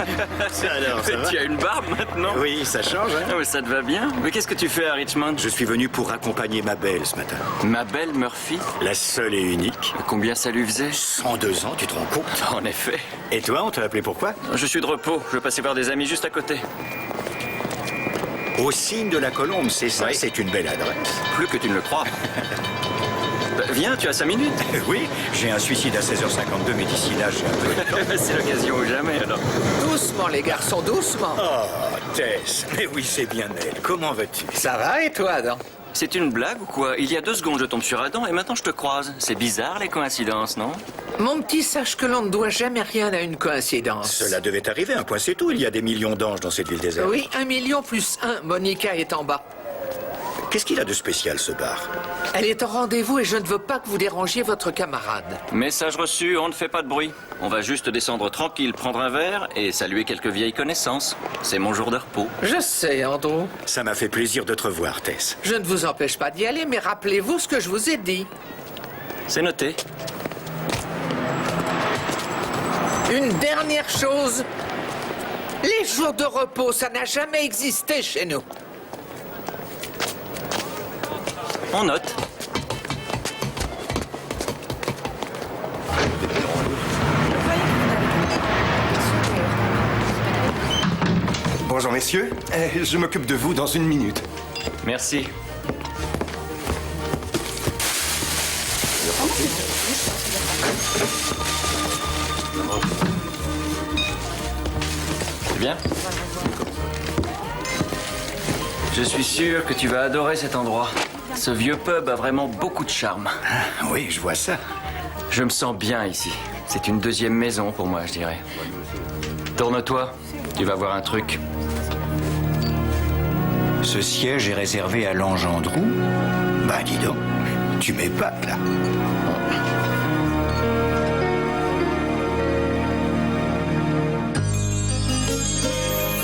Alors, ça va? Tu as une barbe maintenant? Oui, ça change, hein? Ah, mais ça te va bien. Mais qu'est-ce que tu fais à Richmond? Je suis venu pour accompagner ma belle ce matin. Ma belle Murphy? La seule et unique. Combien ça lui faisait? 102 ans, tu te rends compte? En effet. Et toi, on t'a appelé pourquoi? Je suis de repos. Je vais passer voir des amis juste à côté. Au signe de la colombe, c'est ça, Oui. c'est une belle adresse. Plus que tu ne le crois. Viens, tu as 5 minutes. Oui, j'ai un suicide à 16h52, mais d'ici là, j'ai un peu de temps. C'est l'occasion ou jamais, alors. Doucement, les garçons, doucement. Oh, Tess, mais oui, c'est bien elle. Comment vas-tu? Ça va et toi, Adam? C'est une blague ou quoi? Il y a 2 secondes, je tombe sur Adam et maintenant je te croise. C'est bizarre, les coïncidences, non? Mon petit, sache que l'on ne doit jamais rien à une coïncidence. Cela devait arriver, un point c'est tout. Il y a des millions d'anges dans cette ville déserte. Oui, 1 million plus 1. Monica est en bas. Qu'est-ce qu'il a de spécial, ce bar? Elle est en rendez-vous et je ne veux pas que vous dérangiez votre camarade. Message reçu, on ne fait pas de bruit. On va juste descendre tranquille, prendre un verre et saluer quelques vieilles connaissances. C'est mon jour de repos. Je sais, Andrew. Ça m'a fait plaisir de te revoir, Tess. Je ne vous empêche pas d'y aller, mais rappelez-vous ce que je vous ai dit. C'est noté. Une dernière chose. Les jours de repos, ça n'a jamais existé chez nous. On note. Bonjour messieurs, je m'occupe de vous dans 1 minute. Merci. C'est bien? Je suis sûr que tu vas adorer cet endroit. Ce vieux pub a vraiment beaucoup de charme. Oui, je vois ça. Je me sens bien ici. C'est une 2e maison pour moi, je dirais. Tourne-toi, tu vas voir un truc. Ce siège est réservé à l'ange Andrew? Bah, dis donc, tu m'épates, là.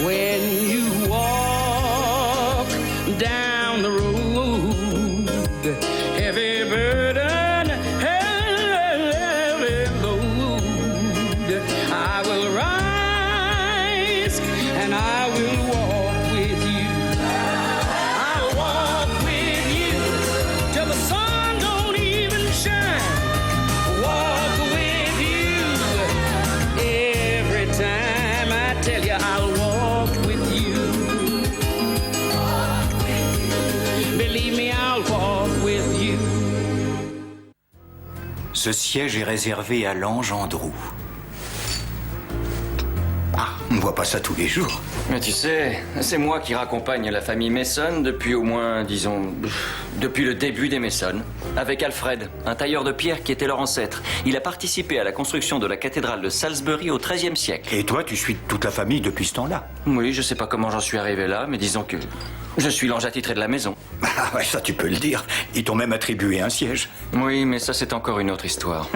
When you walk down the road, heavy burden, heavy load, I will rise and I will walk with you. I'll walk with you till the sun don't even shine. Walk with you every time I tell you I'll walk with you. Believe me, I'll walk with you. Ce siège est réservé à l'ange Andrew. Ah, on ne voit pas ça tous les jours. Mais tu sais, c'est moi qui raccompagne la famille Mason depuis au moins, disons, depuis le début des Mason. Avec Alfred, un tailleur de pierre qui était leur ancêtre. Il a participé à la construction de la cathédrale de Salisbury au XIIIe siècle. Et toi, tu suis toute la famille depuis ce temps-là? Oui, je sais pas comment j'en suis arrivé là, mais disons que je suis l'ange attitré de la maison. Ah ouais, ça tu peux le dire. Ils t'ont même attribué un siège. Oui, mais ça c'est encore une autre histoire.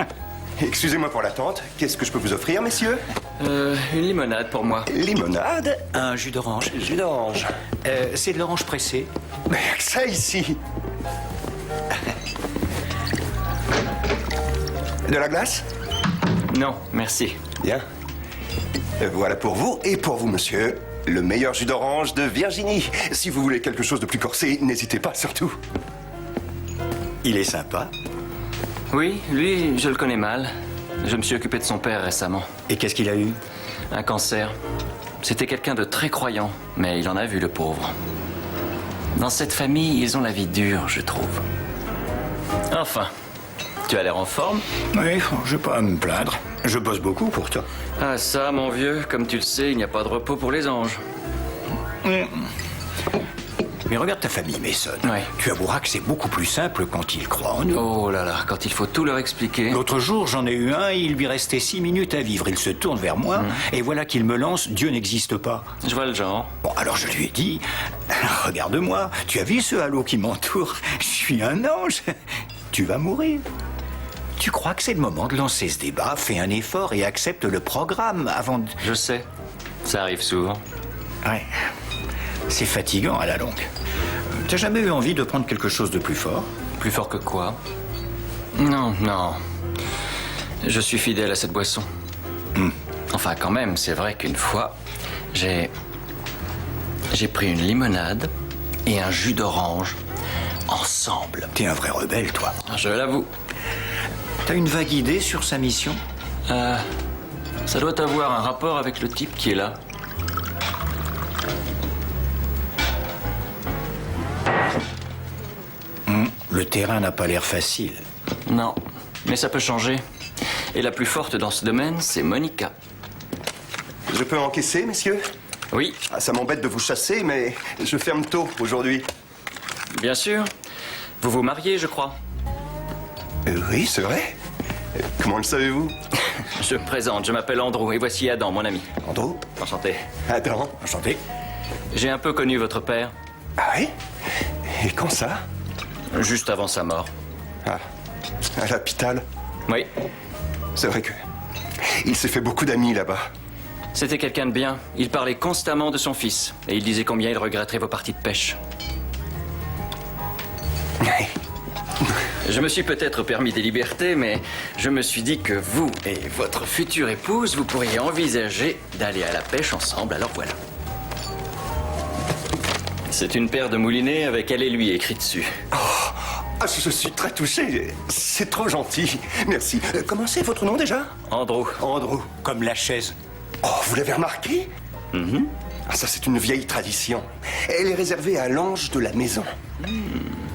Excusez-moi pour l'attente, qu'est-ce que je peux vous offrir messieurs? Une limonade pour moi. Limonade? Un jus d'orange. Jus d'orange. C'est de l'orange pressée. Mais que ça ici. De la glace? Non, merci. Bien. Voilà pour vous et pour vous monsieur. Le meilleur jus d'orange de Virginie. Si vous voulez quelque chose de plus corsé, n'hésitez pas surtout. Il est sympa. Oui, lui, je le connais mal. Je me suis occupé de son père récemment. Et qu'est-ce qu'il a eu? Un cancer. C'était quelqu'un de très croyant, mais il en a vu le pauvre. Dans cette famille, ils ont la vie dure, je trouve. Enfin, tu as l'air en forme? Oui, je vais pas à me plaindre. Je bosse beaucoup pourtant. Ah ça, mon vieux, comme tu le sais, il n'y a pas de repos pour les anges. Mais regarde ta famille, Mason. Ouais. Tu avoueras que c'est beaucoup plus simple quand ils croient en nous. Oh là là, quand il faut tout leur expliquer. L'autre jour, j'en ai eu un, il lui restait 6 minutes à vivre. Il se tourne vers moi, et voilà qu'il me lance « Dieu n'existe pas ». Je vois le genre. Bon, alors je lui ai dit « Regarde-moi, tu as vu ce halo qui m'entoure? Je suis un ange. Tu vas mourir. » Tu crois que c'est le moment de lancer ce débat? Fais un effort et accepte le programme avant de... Je sais, ça arrive souvent. Ouais, c'est fatigant à la longue. T'as jamais eu envie de prendre quelque chose de plus fort? Plus fort que quoi? Non, non. Je suis fidèle à cette boisson. Enfin, quand même, c'est vrai qu'une fois, j'ai pris une limonade et un jus d'orange ensemble. T'es un vrai rebelle, toi. Je l'avoue. T'as une vague idée sur sa mission? Ça doit avoir un rapport avec le type qui est là. Le terrain n'a pas l'air facile. Non, mais ça peut changer. Et la plus forte dans ce domaine, c'est Monica. Je peux encaisser, messieurs? Oui, Ah, ça m'embête de vous chasser, mais je ferme tôt aujourd'hui. bien sûr. Vous vous mariez, je crois. Oui, c'est vrai. Comment le savez-vous? Je me présente, je m'appelle Andrew et voici Adam, mon ami. Andrew? Enchanté. Adam? Enchanté. J'ai un peu connu votre père, Ah oui? Et quand ça? juste avant sa mort. Ah, à l'hôpital. Oui, C'est vrai que... il s'est fait beaucoup d'amis là-bas. c'était quelqu'un de bien. Il parlait constamment de son fils et il disait combien il regretterait vos parties de pêche. Je me suis peut-être permis des libertés, mais je me suis dit que vous et votre future épouse, vous pourriez envisager d'aller à la pêche ensemble, alors voilà. C'est une paire de moulinets avec elle et lui écrit dessus. Ah, je suis très touché. C'est trop gentil. Merci. Comment c'est votre nom déjà? Andrew, Andrew. Comme la chaise. Oh, vous l'avez remarqué? Ah, ça, c'est une vieille tradition. Elle est réservée à l'ange de la maison.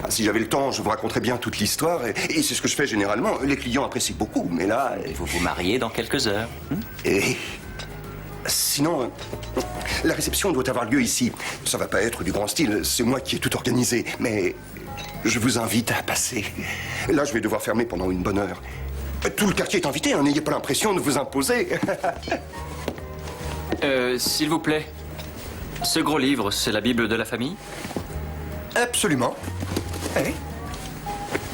Ah, si j'avais le temps, je vous raconterais bien toute l'histoire. Et c'est ce que je fais généralement. Les clients apprécient beaucoup, mais là... vous vous mariez dans quelques heures. Et... sinon, la réception doit avoir lieu ici. Ça va pas être du grand style, c'est moi qui ai tout organisé. Mais je vous invite à passer. Là, je vais devoir fermer pendant une bonne heure. Tout le quartier est invité, hein, n'ayez pas l'impression de vous imposer. S'il vous plaît, ce gros livre, c'est la Bible de la famille? Absolument. Eh?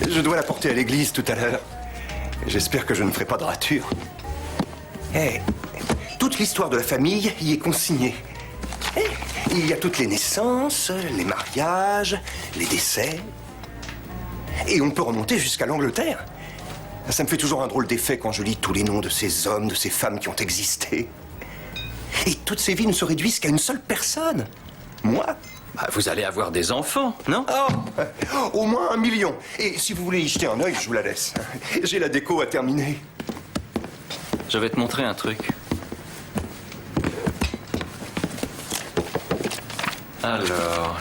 Je dois la porter à l'église tout à l'heure. J'espère que je ne ferai pas de rature. Eh, toute l'histoire de la famille y est consignée. Eh, il y a toutes les naissances, les mariages, les décès. Et on peut remonter jusqu'à l'Angleterre. Ça me fait toujours un drôle d'effet quand je lis tous les noms de ces hommes, de ces femmes qui ont existé. Et toutes ces vies ne se réduisent qu'à une seule personne. Moi. Bah, vous allez avoir des enfants, non? Oh, au moins 1 million. Et si vous voulez y jeter un œil, je vous la laisse. J'ai la déco à terminer. Je vais te montrer un truc. Alors...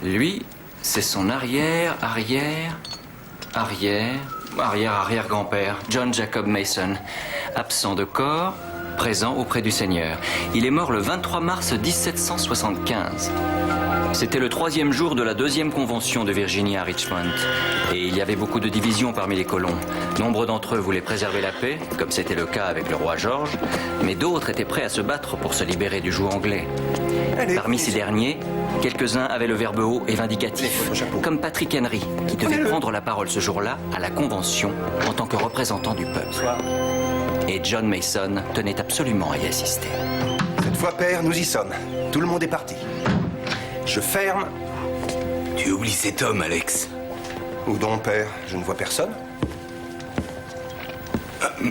lui, c'est son arrière-grand-père, John Jacob Mason, absent de corps, présent auprès du Seigneur. Il est mort le 23 mars 1775. C'était le 3e jour de la 2e convention de Virginie à Richmond. Et il y avait beaucoup de divisions parmi les colons. Nombre d'entre eux voulaient préserver la paix, comme c'était le cas avec le roi George, mais d'autres étaient prêts à se battre pour se libérer du joug anglais. Parmi ces derniers, quelques-uns avaient le verbe haut et vindicatif, comme Patrick Henry, qui devait prendre la parole ce jour-là à la Convention en tant que représentant du peuple. Et John Mason tenait absolument à y assister. Cette fois, père, nous y sommes. Tout le monde est parti. Je ferme. Tu oublies cet homme, Alex. Où donc, père? Je ne vois personne.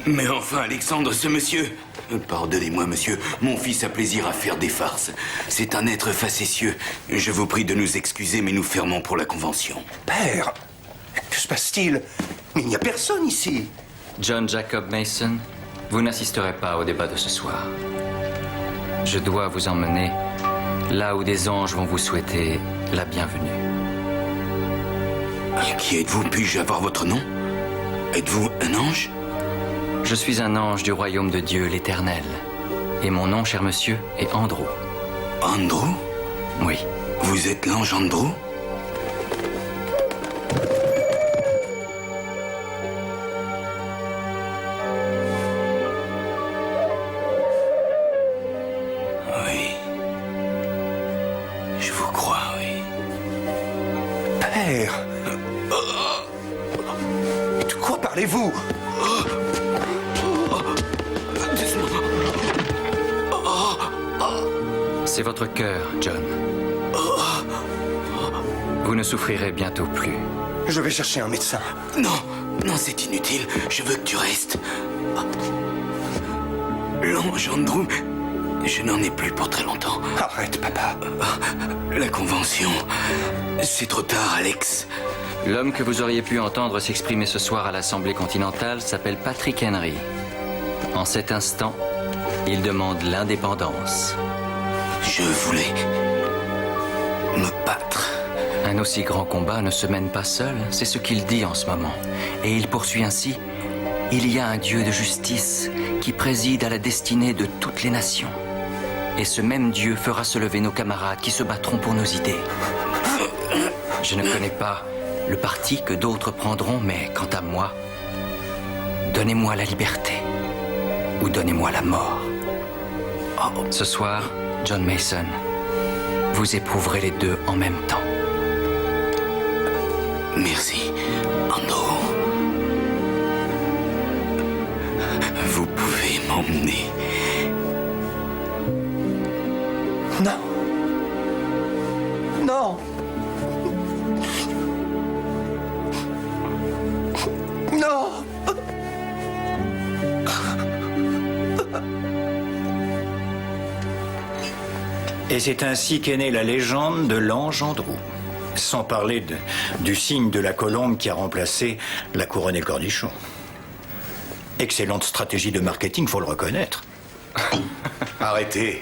Mais enfin, Alexandre, ce monsieur... Pardonnez-moi, monsieur, mon fils a plaisir à faire des farces. C'est un être facétieux. Je vous prie de nous excuser, mais nous fermons pour la convention. Père, que se passe-t-il? Mais il n'y a personne ici. John Jacob Mason, vous n'assisterez pas au débat de ce soir. Je dois vous emmener là où des anges vont vous souhaiter la bienvenue. Qui êtes-vous? Puis-je avoir votre nom? Êtes-vous un ange? Je suis un ange du royaume de Dieu l'Éternel. Et mon nom, cher monsieur, est Andrew. Andrew? Oui. Vous êtes l'ange Andrew? Oui. Je vous crois, oui. Père. De quoi parlez-vous? C'est votre cœur, John. Vous ne souffrirez bientôt plus. Je vais chercher un médecin. Non, Non, c'est inutile. Je veux que tu restes. L'ange Andrew, je n'en ai plus pour très longtemps. Arrête, papa. La convention. C'est trop tard, Alex. L'homme que vous auriez pu entendre s'exprimer ce soir à l'Assemblée continentale s'appelle Patrick Henry. En cet instant, il demande l'indépendance. Je voulais me battre. Un aussi grand combat ne se mène pas seul, c'est ce qu'il dit en ce moment. Et il poursuit ainsi: il y a un Dieu de justice qui préside à la destinée de toutes les nations. Et ce même Dieu fera se lever nos camarades qui se battront pour nos idées. Je ne connais pas le parti que d'autres prendront, mais quant à moi, donnez-moi la liberté ou donnez-moi la mort. Oh, ce soir, John Mason, vous éprouverez les deux en même temps. Merci, Andrew. Vous pouvez m'emmener. Non. Non. Non. Et c'est ainsi qu'est née la légende de l'ange Andrew. Sans parler du signe de la colombe qui a remplacé la couronne et le cornichon. Excellente stratégie de marketing, faut le reconnaître. Arrêtez.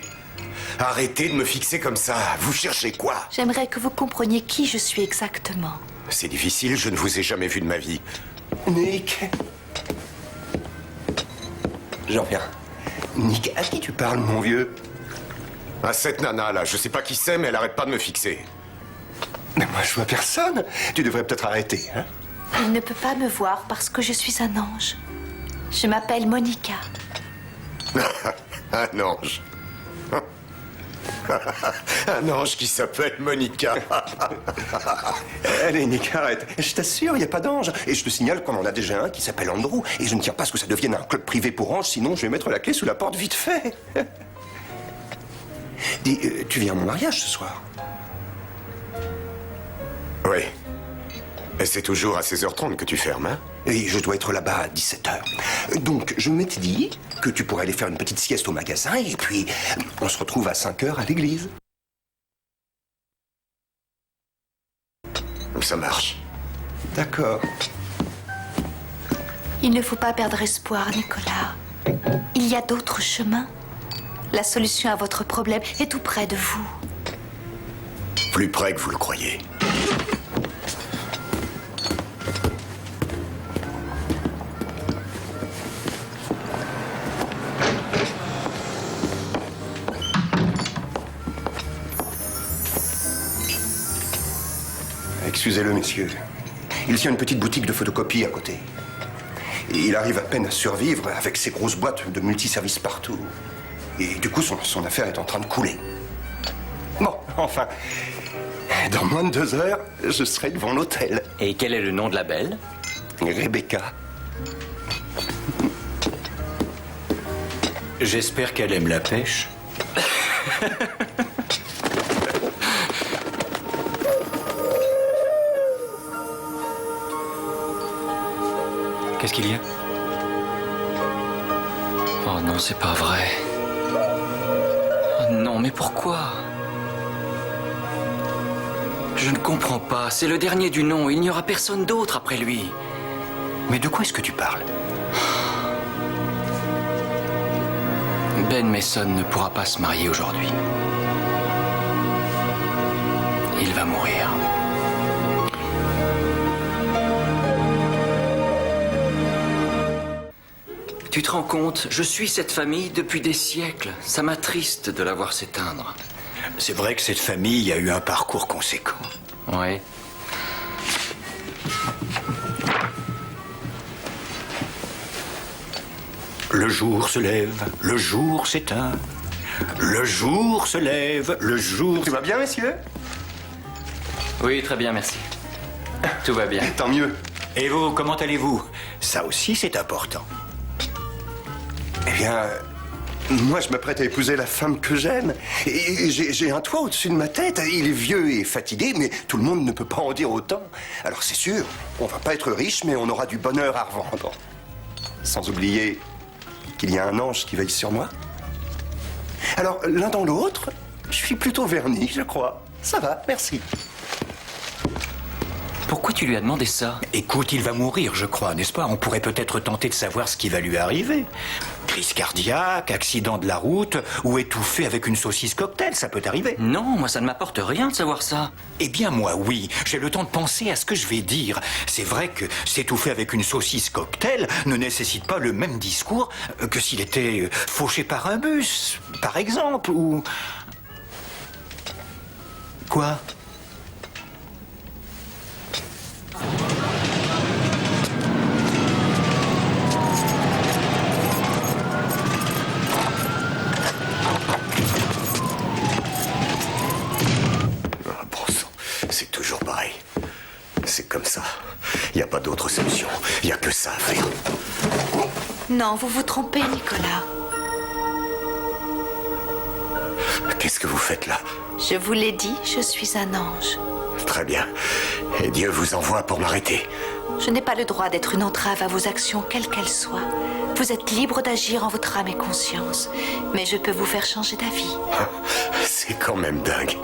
Arrêtez de me fixer comme ça. Vous cherchez quoi? J'aimerais que vous compreniez qui je suis exactement. C'est difficile, je ne vous ai jamais vu de ma vie. Nick. J'en reviens. Nick, à qui tu parles, mon vieux? À cette nana, là. Je sais pas qui c'est, mais elle arrête pas de me fixer. Mais moi, je vois personne. Tu devrais peut-être arrêter, hein? Il ne peut pas me voir parce que je suis un ange. Je m'appelle Monica. Un ange. Un ange qui s'appelle Monica. Allez, Nick, arrête. Je t'assure, il n'y a pas d'ange. Et je te signale qu'on en a déjà un qui s'appelle Andrew. Et je ne tiens pas à ce que ça devienne un club privé pour anges, sinon je vais mettre la clé sous la porte vite fait. Dis, tu viens à mon mariage ce soir? Oui. Et c'est toujours à 16h30 que tu fermes, hein? Et je dois être là-bas à 17h. Donc, je m'étais dit que tu pourrais aller faire une petite sieste au magasin et puis on se retrouve à 5h à l'église. Ça marche. D'accord. Il ne faut pas perdre espoir, Nicolas. Il y a d'autres chemins. La solution à votre problème est tout près de vous. Plus près que vous le croyez. Excusez-le, messieurs. Il tient une petite boutique de photocopie à côté. Et il arrive à peine à survivre avec ses grosses boîtes de multiservices partout. Et du coup, son affaire est en train de couler. Bon, enfin, dans moins de 2 heures, je serai devant l'hôtel. Et quel est le nom de la belle? Rebecca. J'espère qu'elle aime la pêche. Qu'est-ce qu'il y a? Oh non, c'est pas vrai. Oh non, mais pourquoi? Je ne comprends pas. C'est le dernier du nom. Il n'y aura personne d'autre après lui. Mais de quoi est-ce que tu parles? Ben Mason ne pourra pas se marier aujourd'hui. Il va mourir. Tu te rends compte? Je suis cette famille depuis des siècles. Ça m'attriste de la voir s'éteindre. C'est vrai que cette famille a eu un parcours conséquent. Oui. Le jour se lève, le jour s'éteint. Le jour se lève, le jour... Tout va bien, messieurs? Oui, très bien, merci. Tout va bien. Tant mieux. Et vous, comment allez-vous? Ça aussi, c'est important. Eh bien, Moi, je m'apprête à épouser la femme que j'aime. Et j'ai un toit au-dessus de ma tête. Il est vieux et fatigué, mais tout le monde ne peut pas en dire autant. Alors c'est sûr, on va pas être riche, mais on aura du bonheur à revendre. Sans oublier qu'il y a un ange qui veille sur moi. Alors, l'un dans l'autre, je suis plutôt verni, je crois. Ça va, merci. Pourquoi tu lui as demandé ça? Écoute, il va mourir, je crois, n'est-ce pas? On pourrait peut-être tenter de savoir ce qui va lui arriver. Crise cardiaque, accident de la route, ou étouffé avec une saucisse cocktail, ça peut arriver. Non, moi ça ne m'apporte rien de savoir ça. Eh bien moi, oui, j'ai le temps de penser à ce que je vais dire. C'est vrai que s'étouffer avec une saucisse cocktail ne nécessite pas le même discours que s'il était fauché par un bus, par exemple, ou... Quoi? C'est toujours pareil. C'est comme ça. Il n'y a pas d'autre solution. Il n'y a que ça à faire. Non, vous vous trompez, Nicolas. Qu'est-ce que vous faites là? Je vous l'ai dit, je suis un ange. Très bien. Et Dieu vous envoie pour m'arrêter. Je n'ai pas le droit d'être une entrave à vos actions, quelles qu'elles soient. Vous êtes libre d'agir en votre âme et conscience. Mais je peux vous faire changer d'avis. C'est quand même dingue.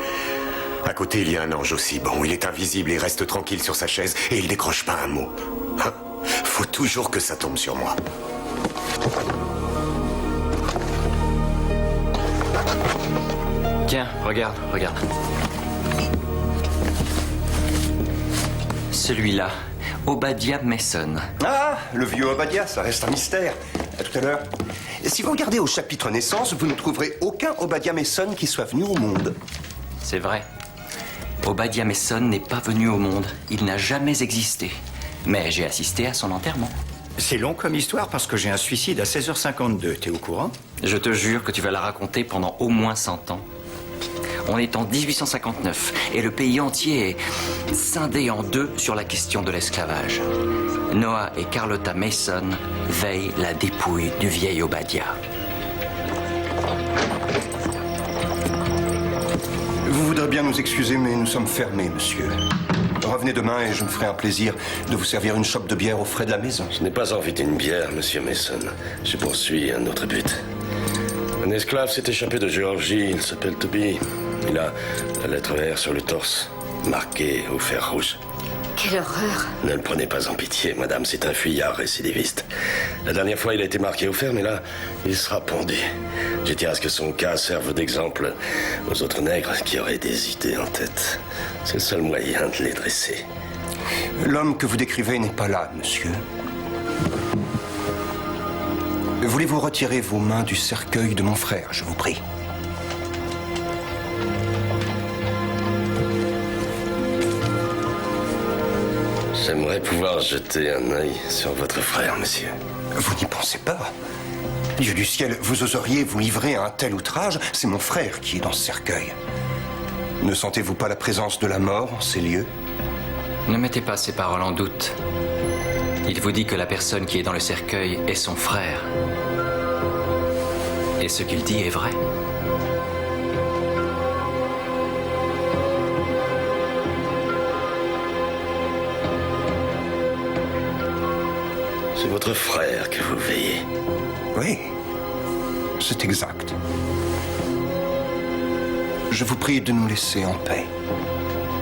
À côté, il y a un ange aussi. Bon, il est invisible et reste tranquille sur sa chaise et il décroche pas un mot. Faut toujours que ça tombe sur moi. Tiens, regarde. Celui-là, Obadiah Mason. Ah, le vieux Obadiah, ça reste un mystère. À tout à l'heure. Si vous regardez au chapitre naissance, vous ne trouverez aucun Obadiah Mason qui soit venu au monde. C'est vrai. Obadiah Mason n'est pas venu au monde. Il n'a jamais existé. Mais j'ai assisté à son enterrement. C'est long comme histoire parce que j'ai un suicide à 16h52. T'es au courant? Je te jure que tu vas la raconter pendant au moins 100 ans. On est en 1859 et le pays entier est scindé en deux sur la question de l'esclavage. Noah et Carlotta Mason veillent la dépouille du vieil Obadiah. Vous voudrez bien nous excuser, mais nous sommes fermés, monsieur. Revenez demain et je me ferai un plaisir de vous servir une chope de bière aux frais de la maison. Je n'ai pas envie d'une bière, monsieur Mason. Je poursuis un autre but. Un esclave s'est échappé de Géorgie, il s'appelle Toby. Il a la lettre R sur le torse, marquée au fer rouge. Quelle horreur! Ne le prenez pas en pitié, madame, c'est un fuyard récidiviste. La dernière fois, il a été marqué au fer, mais là, il sera pendu. Je tiens à ce que son cas serve d'exemple aux autres nègres qui auraient des idées en tête. C'est le seul moyen de les dresser. L'homme que vous décrivez n'est pas là, monsieur. Voulez-vous retirer vos mains du cercueil de mon frère, je vous prie? J'aimerais pouvoir jeter un œil sur votre frère, monsieur. Vous n'y pensez pas? Dieu du ciel, vous oseriez vous livrer à un tel outrage? C'est mon frère qui est dans ce cercueil. Ne sentez-vous pas la présence de la mort en ces lieux? Ne mettez pas ces paroles en doute. Il vous dit que la personne qui est dans le cercueil est son frère. Et ce qu'il dit est vrai. C'est votre frère que vous veillez. Oui, c'est exact. Je vous prie de nous laisser en paix.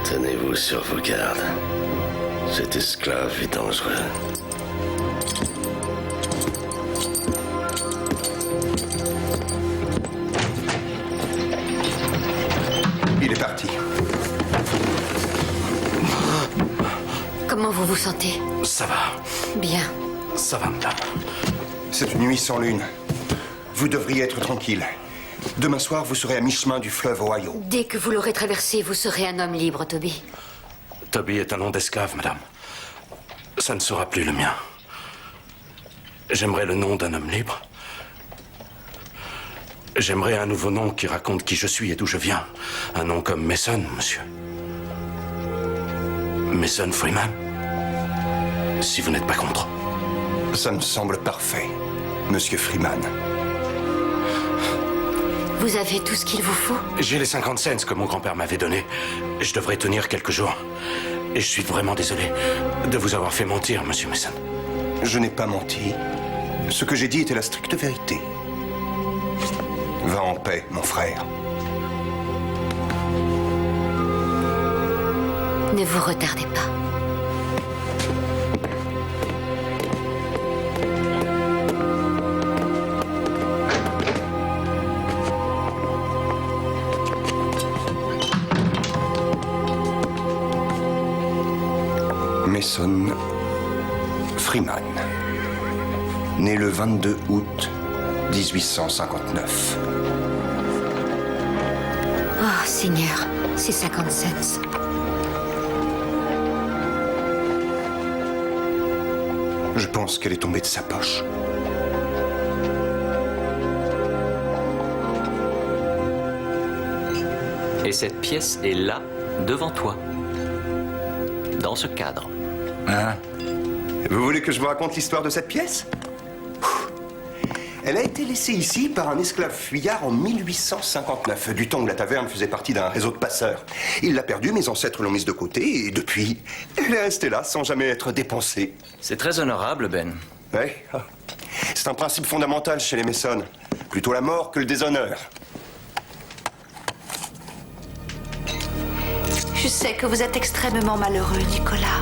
Tenez-vous sur vos gardes. Cet esclave est dangereux. Il est parti. Comment vous vous sentez? Ça va. Bien. Ça va, madame. C'est une nuit sans lune. Vous devriez être tranquille. Demain soir, vous serez à mi-chemin du fleuve Ohio. Dès que vous l'aurez traversé, vous serez un homme libre, Toby. Toby est un nom d'esclave, madame. Ça ne sera plus le mien. J'aimerais le nom d'un homme libre. J'aimerais un nouveau nom qui raconte qui je suis et d'où je viens. Un nom comme Mason, monsieur. Mason Freeman. Si vous n'êtes pas contre. Ça me semble parfait, monsieur Freeman. Vous avez tout ce qu'il vous faut? J'ai les 50 cents que mon grand-père m'avait donnés. Je devrais tenir quelques jours. Et je suis vraiment désolé de vous avoir fait mentir, monsieur Mason. Je n'ai pas menti. Ce que j'ai dit était la stricte vérité. Va en paix, mon frère. Ne vous retardez pas. Mason Freeman, né le 22 août 1859. Oh, Seigneur, c'est 50 cents. Je pense qu'elle est tombée de sa poche. Et cette pièce est là, devant toi. Dans ce cadre. Hein? Vous voulez que je vous raconte l'histoire de cette pièce? Elle a été laissée ici par un esclave fuyard en 1859, du temps où la taverne faisait partie d'un réseau de passeurs. Il l'a perdue, mes ancêtres l'ont mise de côté, et depuis, elle est restée là sans jamais être dépensée. C'est très honorable, Ben. Oui, c'est un principe fondamental chez les Mason. Plutôt la mort que le déshonneur. Je sais que vous êtes extrêmement malheureux, Nicolas.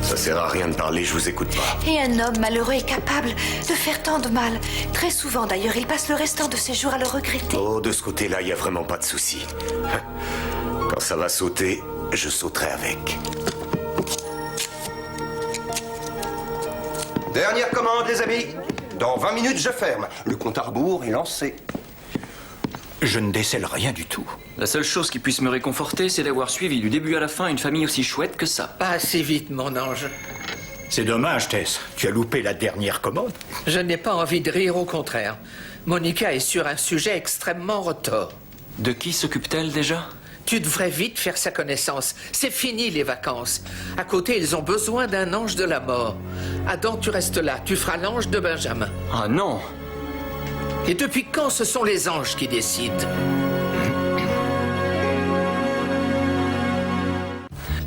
Ça sert à rien de parler, je vous écoute pas. Et un homme malheureux est capable de faire tant de mal. Très souvent, d'ailleurs, il passe le restant de ses jours à le regretter. Oh, de ce côté-là, il n'y a vraiment pas de souci. Quand ça va sauter, je sauterai avec. Dernière commande, les amis. Dans 20 minutes, je ferme. Le compte à rebours est lancé. Je ne décèle rien du tout. La seule chose qui puisse me réconforter, c'est d'avoir suivi du début à la fin une famille aussi chouette que ça. Pas assez vite, mon ange. C'est dommage, Tess. Tu as loupé la dernière commande. Je n'ai pas envie de rire, au contraire. Monica est sur un sujet extrêmement retors. De qui s'occupe-t-elle déjà? Tu devrais vite faire sa connaissance. C'est fini, les vacances. À côté, ils ont besoin d'un ange de la mort. Adam, tu restes là. Tu feras l'ange de Benjamin. Ah non! Et depuis quand ce sont les anges qui décident?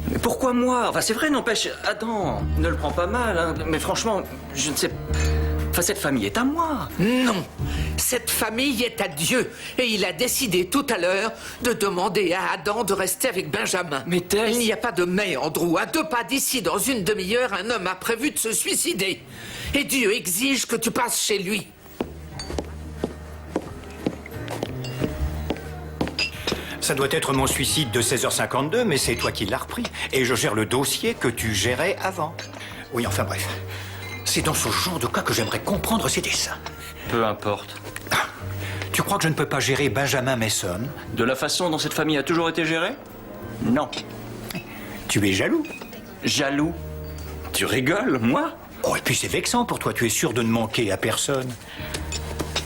Mais pourquoi moi? Enfin, c'est vrai, n'empêche... Adam, ne le prends pas mal, hein. Mais franchement, je ne sais... Enfin, cette famille est à moi. Non, cette famille est à Dieu. Et il a décidé tout à l'heure de demander à Adam de rester avec Benjamin. Mais Tess... Il n'y a pas de mais, Andrew. À 2 pas d'ici, dans une demi-heure, un homme a prévu de se suicider. Et Dieu exige que tu passes chez lui. Ça doit être mon suicide de 16h52, mais c'est toi qui l'as repris. Et je gère le dossier que tu gérais avant. Oui, enfin bref. C'est dans ce genre de cas que j'aimerais comprendre ces dessins. Peu importe. Ah, tu crois que je ne peux pas gérer Benjamin Mason? De la façon dont cette famille a toujours été gérée? Non. Tu es jaloux? Jaloux? Tu rigoles, moi? Oh, et puis c'est vexant pour toi, tu es sûr de ne manquer à personne.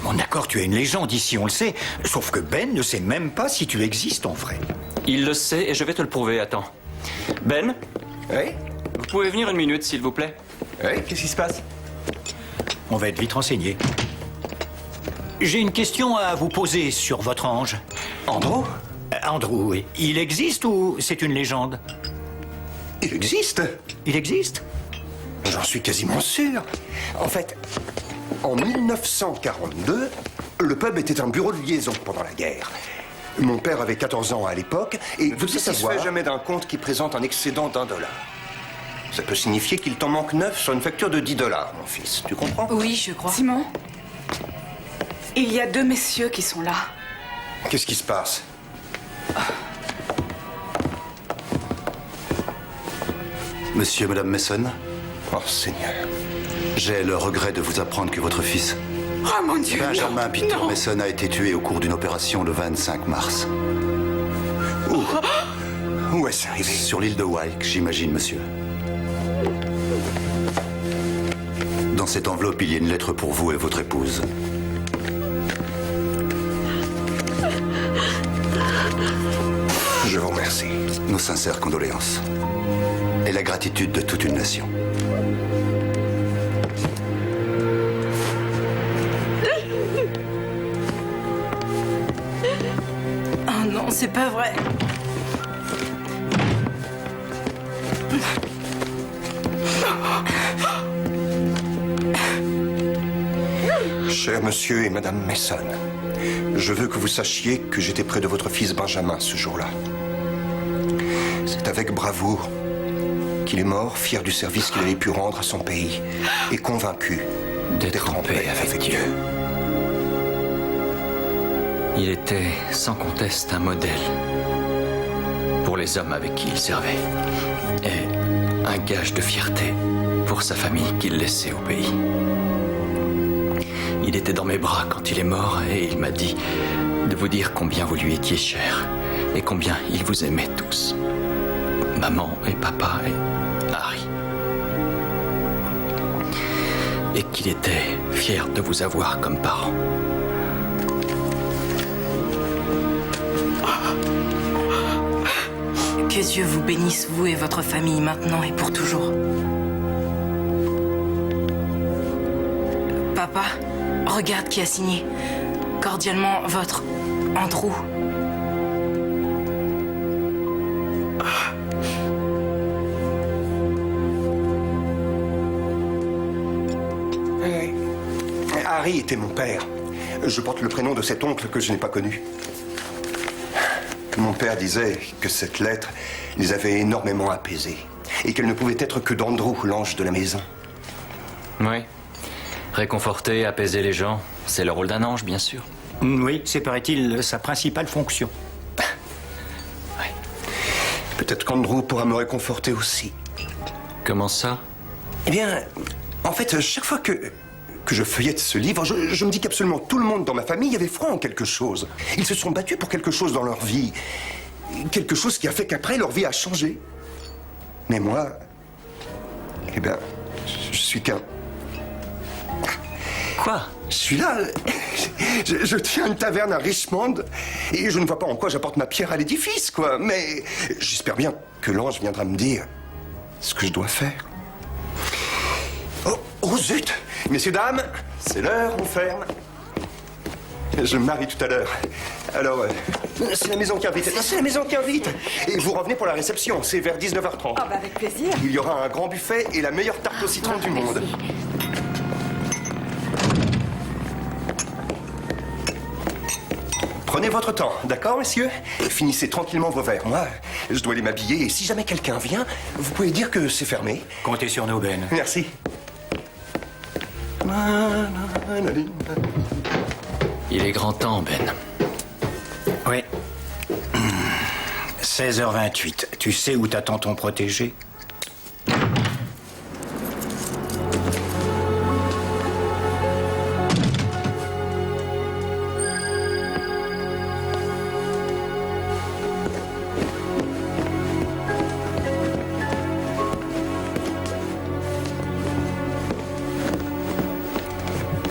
Bon, d'accord, tu es une légende ici, on le sait. Sauf que Ben ne sait même pas si tu existes en vrai. Il le sait et je vais te le prouver, attends. Ben? Oui? Vous pouvez venir une minute, s'il vous plaît? Oui, qu'est-ce qui se passe? On va être vite renseigné. J'ai une question à vous poser sur votre ange. Andrew? Andrew, oui. Il existe ou c'est une légende? Il existe? Il existe? J'en suis quasiment sûr. En fait, en 1942, le pub était un bureau de liaison pendant la guerre. Mon père avait 14 ans à l'époque, et vous ne satisfait jamais d'un compte qui présente un excédent d'$1. Ça peut signifier qu'il t'en manque 9 sur une facture de $10, mon fils. Tu comprends? Oui, je crois. Simon, il y a 2 messieurs qui sont là. Qu'est-ce qui se passe? Monsieur et Madame Mason? Oh, Seigneur. J'ai le regret de vous apprendre que votre fils, Oh mon Dieu, Benjamin non, Peter non. Mason, a été tué au cours d'une opération le 25 mars. Où est-ce arrivé? Sur l'île de Wyke, j'imagine, monsieur. Dans cette enveloppe, il y a une lettre pour vous et votre épouse. Je vous remercie. Nos sincères condoléances. Et la gratitude de toute une nation. c'est pas vrai. Cher monsieur et madame Mason, je veux que vous sachiez que j'étais près de votre fils Benjamin ce jour-là. C'est avec bravoure qu'il est mort, fier du service qu'il avait pu rendre à son pays et convaincu d'être en paix avec Dieu. Il était sans conteste un modèle pour les hommes avec qui il servait et un gage de fierté pour sa famille qu'il laissait au pays. Il était dans mes bras quand il est mort et il m'a dit de vous dire combien vous lui étiez cher et combien il vous aimait tous. Maman et papa et Harry. Et qu'il était fier de vous avoir comme parents. Que Dieu vous bénisse, vous et votre famille, maintenant et pour toujours. Papa, regarde qui a signé. Cordialement, votre Andrew. Harry était mon père. Je porte le prénom de cet oncle que je n'ai pas connu. Mon père disait que cette lettre les avait énormément apaisés et qu'elle ne pouvait être que d'Andrew, l'ange de la maison. Oui. Réconforter, apaiser les gens, c'est le rôle d'un ange, bien sûr. Oui, c'est, paraît-il, sa principale fonction. Oui. Peut-être qu'Andrew pourra me réconforter aussi. Comment ça? Eh bien, en fait, chaque fois que je feuillette ce livre, je me dis qu'absolument tout le monde dans ma famille avait foi en quelque chose. Ils se sont battus pour quelque chose dans leur vie. Quelque chose qui a fait qu'après, leur vie a changé. Mais moi, eh bien, je suis qu'un... Quoi? Je suis là. Je tiens une taverne à Richmond et je ne vois pas en quoi j'apporte ma pierre à l'édifice, quoi. Mais j'espère bien que l'ange viendra me dire ce que je dois faire. Oh zut! Messieurs, dames, c'est l'heure, on ferme. Je me marie tout à l'heure. Alors, c'est la maison qui invite. C'est la maison qui invite. Et vous revenez pour la réception, c'est vers 19h30. Ah bah avec plaisir. Il y aura un grand buffet et la meilleure tarte au citron du monde. Prenez votre temps, d'accord, messieurs? Finissez tranquillement vos verres. Moi, je dois aller m'habiller et si jamais quelqu'un vient, vous pouvez dire que c'est fermé. Comptez sur nous, Ben. Merci. Il est grand temps, Ben. Oui. 16h28. Tu sais où t'attend ton protégé?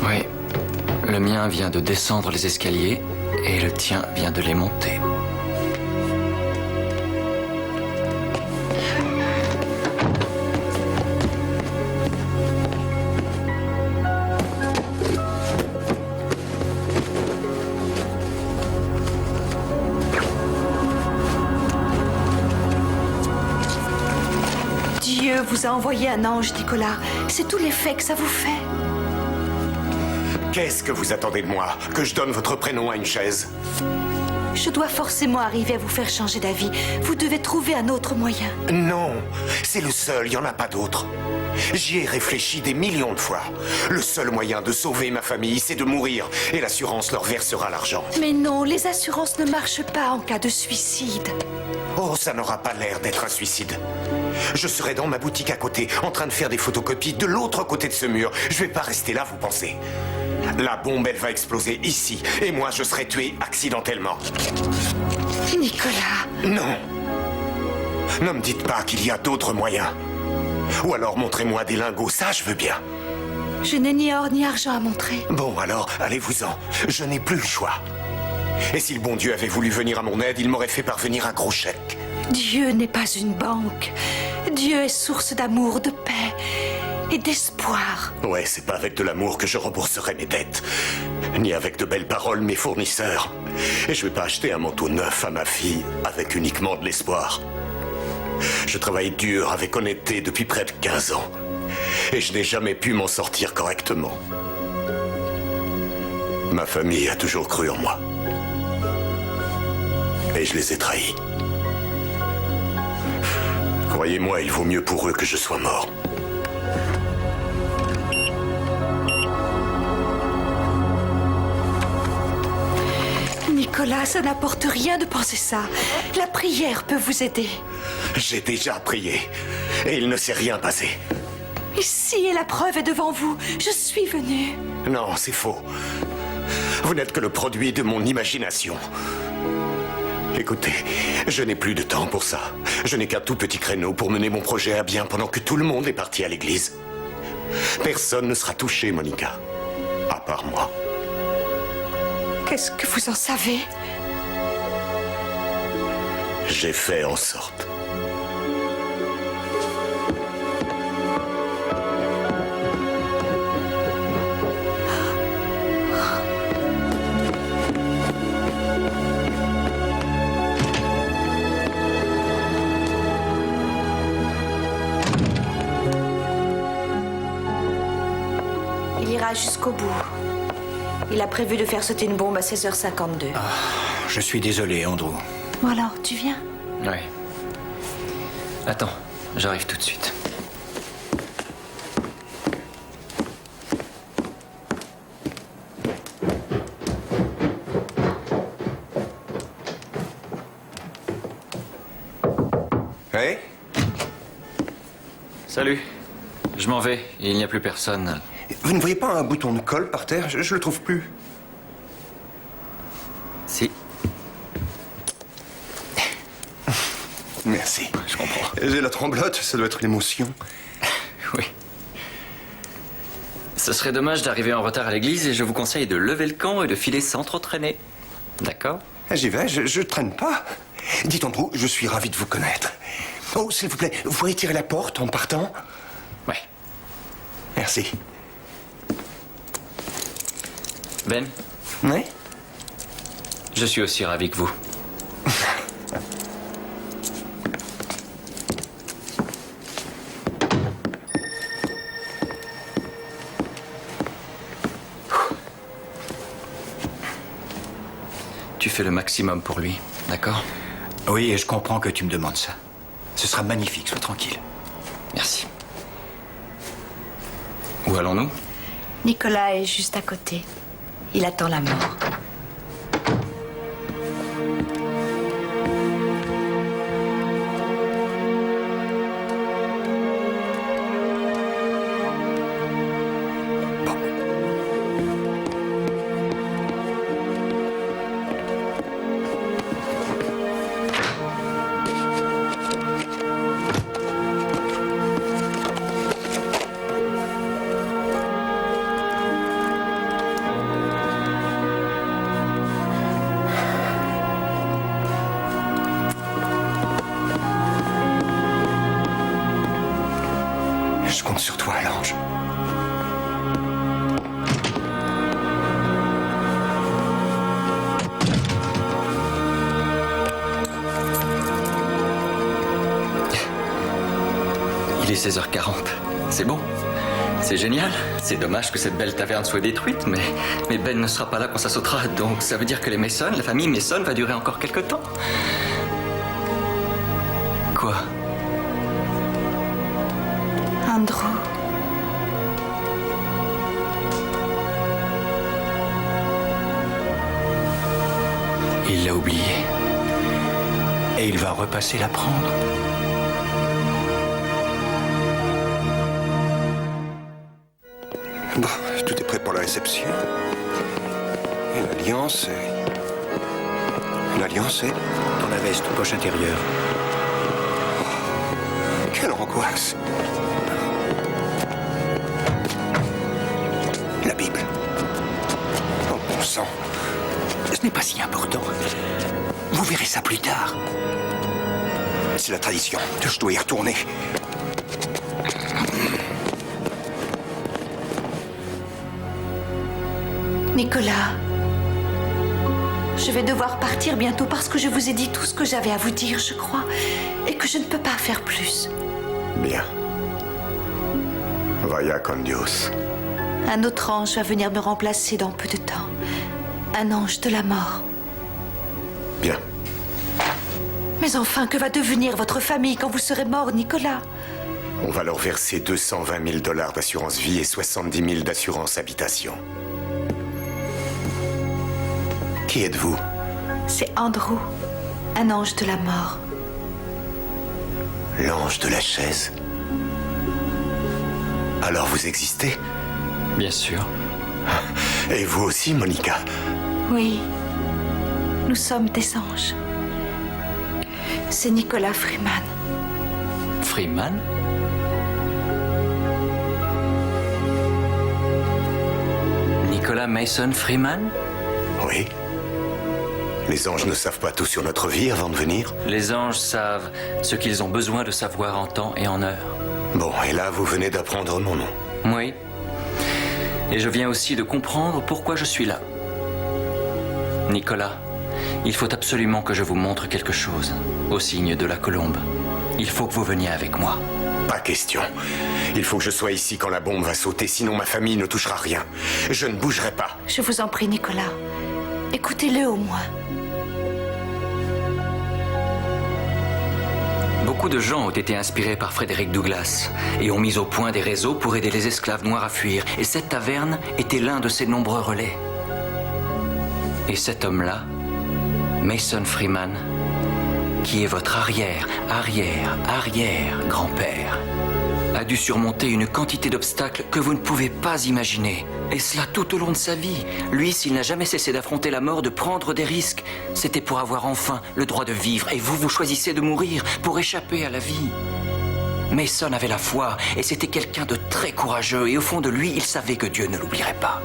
Oui. Le mien vient de descendre les escaliers et le tien vient de les monter. Dieu vous a envoyé un ange, Nicolas. C'est tout l'effet que ça vous fait. Qu'est-ce que vous attendez de moi? Que je donne votre prénom à une chaise? Je dois forcément arriver à vous faire changer d'avis. Vous devez trouver un autre moyen. Non, c'est le seul, il n'y en a pas d'autre. J'y ai réfléchi des millions de fois. Le seul moyen de sauver ma famille, c'est de mourir. Et l'assurance leur versera l'argent. Mais non, les assurances ne marchent pas en cas de suicide. Oh, ça n'aura pas l'air d'être un suicide. Je serai dans ma boutique à côté, en train de faire des photocopies de l'autre côté de ce mur. Je vais pas rester là, vous pensez? La bombe, elle va exploser ici. Et moi, je serai tué accidentellement. Nicolas. Non. Ne me dites pas qu'il y a d'autres moyens. Ou alors montrez-moi des lingots, ça je veux bien. Je n'ai ni or ni argent à montrer. Bon, alors, allez-vous-en. Je n'ai plus le choix. Et si le bon Dieu avait voulu venir à mon aide, il m'aurait fait parvenir un gros chèque. Dieu n'est pas une banque. Dieu est source d'amour, de paix. et d'espoir. Ouais, c'est pas avec de l'amour que je rembourserai mes dettes, ni avec de belles paroles mes fournisseurs. Et je vais pas acheter un manteau neuf à ma fille avec uniquement de l'espoir. Je travaille dur avec honnêteté depuis près de 15 ans. Et je n'ai jamais pu m'en sortir correctement. Ma famille a toujours cru en moi. Et je les ai trahis. Croyez-moi, il vaut mieux pour eux que je sois mort. Nicolas, ça n'apporte rien de penser ça. La prière peut vous aider. J'ai déjà prié. Et il ne s'est rien passé. Ici, et la preuve est devant vous. Je suis venue. Non, c'est faux. Vous n'êtes que le produit de mon imagination. Écoutez, je n'ai plus de temps pour ça. Je n'ai qu'un tout petit créneau pour mener mon projet à bien pendant que tout le monde est parti à l'église. Personne ne sera touché, Monica. À part moi. Qu'est-ce que vous en savez? J'ai fait en sorte. Il ira jusqu'au bout. Il a prévu de faire sauter une bombe à 16h52. Ah, je suis désolé, Andrew. Bon alors, tu viens? Oui. Attends, j'arrive tout de suite. Hey? Salut. Je m'en vais. Il n'y a plus personne. Vous ne voyez pas un bouton de colle par terre? Je le trouve plus. Si. Merci. Je comprends. J'ai la tremblote, ça doit être l'émotion. Oui. Ce serait dommage d'arriver en retard à l'église et je vous conseille de lever le camp et de filer sans trop traîner. D'accord? J'y vais, je traîne pas. Dites Andrew, je suis ravi de vous connaître. Oh, s'il vous plaît, vous pourriez tirer la porte en partant? Ouais. Merci. Ben? Oui? Je suis aussi ravi que vous. Tu fais le maximum pour lui, d'accord? Oui, et je comprends que tu me demandes ça. Ce sera magnifique, sois tranquille. Merci. Où allons-nous? Nicolas est juste à côté. Il attend la mort. Je compte sur toi, l'ange. Il est 16h40. C'est bon. C'est génial. C'est dommage que cette belle taverne soit détruite, mais Ben ne sera pas là quand ça sautera. Donc ça veut dire que les Mason, la famille Mason, va durer encore quelque temps. Quoi? Andrew. Il l'a oublié. Et il va repasser la prendre. Bon, tout est prêt pour la réception. Et l'alliance est... L'alliance est... Dans la veste, poche intérieure. Quelle angoisse. La Bible. Oh, bon sang. Ce n'est pas si important. Vous verrez ça plus tard. C'est la tradition. Je dois y retourner. Nicolas, je vais devoir partir bientôt parce que je vous ai dit tout ce que j'avais à vous dire, je crois, et que je ne peux pas faire plus. Bien. Vaya con Dios. Un autre ange va venir me remplacer dans peu de temps. Un ange de la mort. Bien. Mais enfin, que va devenir votre famille quand vous serez mort, Nicolas? On va leur verser 220 000 $ d'assurance vie et 70 000 d'assurance habitation. Qui êtes-vous? C'est Andrew, un ange de la mort. L'ange de la chaise? Alors vous existez? Bien sûr. Et vous aussi, Monica? Oui, nous sommes des anges. C'est Nicolas Freeman. Freeman? Nicolas Mason Freeman? Oui. Les anges ne savent pas tout sur notre vie avant de venir? Les anges savent ce qu'ils ont besoin de savoir en temps et en heure. Bon, et là, vous venez d'apprendre mon nom. Oui. Et je viens aussi de comprendre pourquoi je suis là. Nicolas, il faut absolument que je vous montre quelque chose, au signe de la colombe. Il faut que vous veniez avec moi. Pas question. Il faut que je sois ici quand la bombe va sauter, sinon ma famille ne touchera rien. Je ne bougerai pas. Je vous en prie, Nicolas. Écoutez-le au moins. Beaucoup de gens ont été inspirés par Frédéric Douglass et ont mis au point des réseaux pour aider les esclaves noirs à fuir. Et cette taverne était l'un de ces nombreux relais. Et cet homme-là, Mason Freeman, qui est votre arrière-grand-père, a dû surmonter une quantité d'obstacles que vous ne pouvez pas imaginer. Et cela tout au long de sa vie. Lui, s'il n'a jamais cessé d'affronter la mort, de prendre des risques, c'était pour avoir enfin le droit de vivre. Et vous, vous choisissez de mourir pour échapper à la vie. Mason avait la foi, et c'était quelqu'un de très courageux. Et au fond de lui, il savait que Dieu ne l'oublierait pas.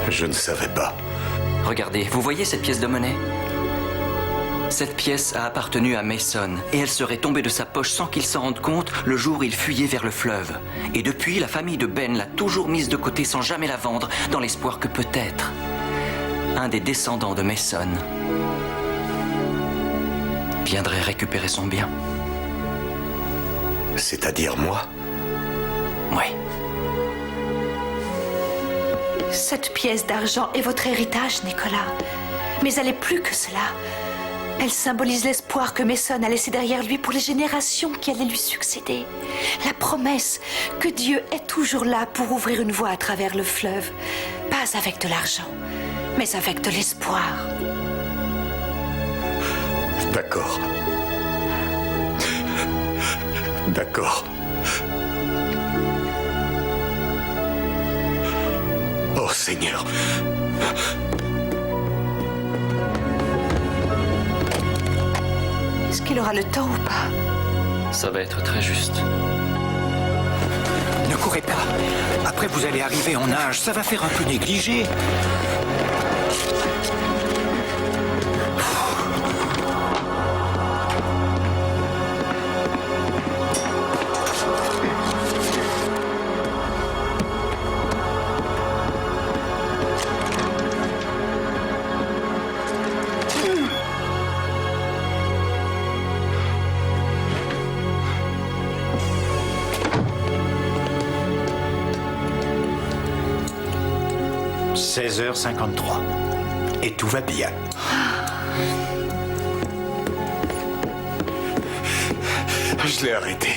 Je ne savais pas. Regardez, vous voyez cette pièce de monnaie? Cette pièce a appartenu à Mason et elle serait tombée de sa poche sans qu'il s'en rende compte le jour où il fuyait vers le fleuve. Et depuis, la famille de Ben l'a toujours mise de côté sans jamais la vendre, dans l'espoir que peut-être un des descendants de Mason viendrait récupérer son bien. C'est-à-dire moi? Oui. Cette pièce d'argent est votre héritage, Nicolas. Mais elle est plus que cela. Elle symbolise l'espoir que Mason a laissé derrière lui pour les générations qui allaient lui succéder. La promesse que Dieu est toujours là pour ouvrir une voie à travers le fleuve. Pas avec de l'argent, mais avec de l'espoir. D'accord. D'accord. Oh Seigneur. Est-ce qu'il aura le temps ou pas? Ça va être très juste. Ne courez pas. Après, vous allez arriver en nage. Ça va faire un peu négligé. « 16h53. Et tout va bien. Je l'ai arrêté.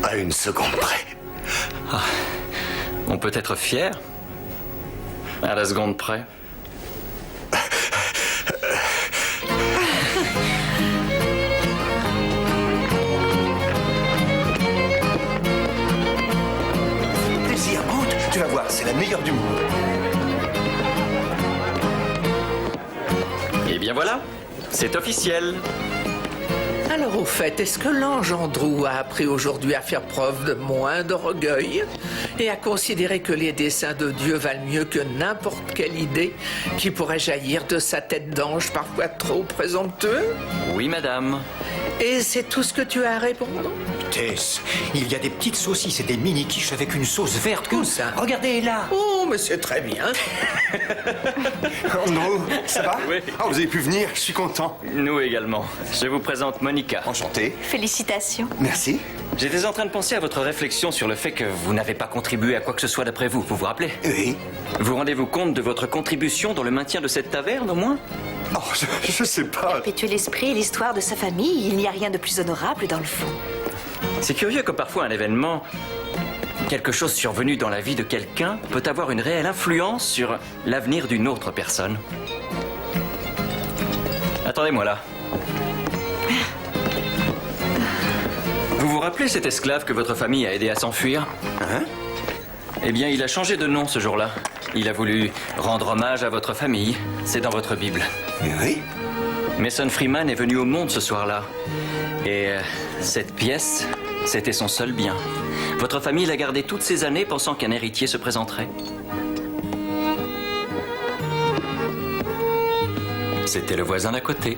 À une seconde près. Ah, on peut être fier. À la seconde près. Plaisir, goûte. Tu vas voir, c'est la meilleure du monde. Et bien voilà, c'est officiel. Alors au fait, est-ce que l'ange Andrew a appris aujourd'hui à faire preuve de moins d'orgueil et à considérer que les desseins de Dieu valent mieux que n'importe quelle idée qui pourrait jaillir de sa tête d'ange parfois trop présomptueux? Oui, madame. Et c'est tout ce que tu as à répondre? Tess, il y a des petites saucisses et des mini-quiches avec une sauce verte. Où ça? Regardez là. Oh, mais c'est très bien. Andrew, ça va? Oui. Ah, vous avez pu venir, je suis content. Nous également. Je vous présente Monica. Enchanté. Félicitations. Merci. J'étais en train de penser à votre réflexion sur le fait que vous n'avez pas contribué à quoi que ce soit d'après vous. Vous vous rappelez? Oui. Vous rendez-vous compte de votre contribution dans le maintien de cette taverne, au moins? Oh, je sais pas. Perpétuer l'esprit et l'histoire de sa famille, il n'y a rien de plus honorable dans le fond. C'est curieux que parfois un événement, quelque chose survenu dans la vie de quelqu'un, peut avoir une réelle influence sur l'avenir d'une autre personne. Attendez-moi là. Vous vous rappelez cet esclave que votre famille a aidé à s'enfuir? Hein? Eh bien, il a changé de nom ce jour-là. Il a voulu rendre hommage à votre famille. C'est dans votre Bible. Oui. Mason Freeman est venu au monde ce soir-là. Et cette pièce, c'était son seul bien. Votre famille l'a gardé toutes ces années pensant qu'un héritier se présenterait. C'était le voisin d'à côté.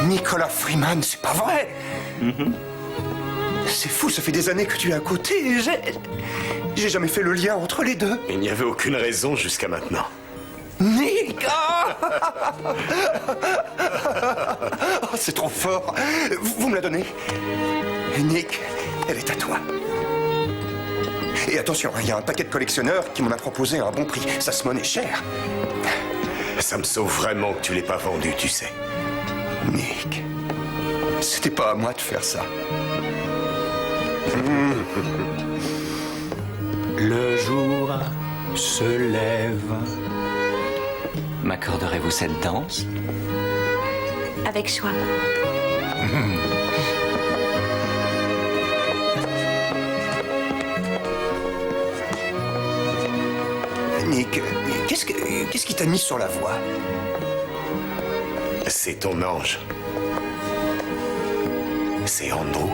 Nicolas Freeman, c'est pas vrai. C'est fou, ça fait des années que tu es à côté et j'ai jamais fait le lien entre les deux. Il n'y avait aucune raison jusqu'à maintenant. Nick! Oh, c'est trop fort. Vous me la donnez? Nick, elle est à toi. Et attention, il y a un paquet de collectionneurs qui m'en a proposé à un bon prix. Ça se monnaie cher. Ça me sauve vraiment que tu l'aies pas vendu, tu sais. Nick, c'était pas à moi de faire ça. Le jour se lève. M'accorderez-vous cette danse? Avec joie. Nick, qu'est-ce qui t'a mis sur la voie? C'est ton ange. C'est Andrew.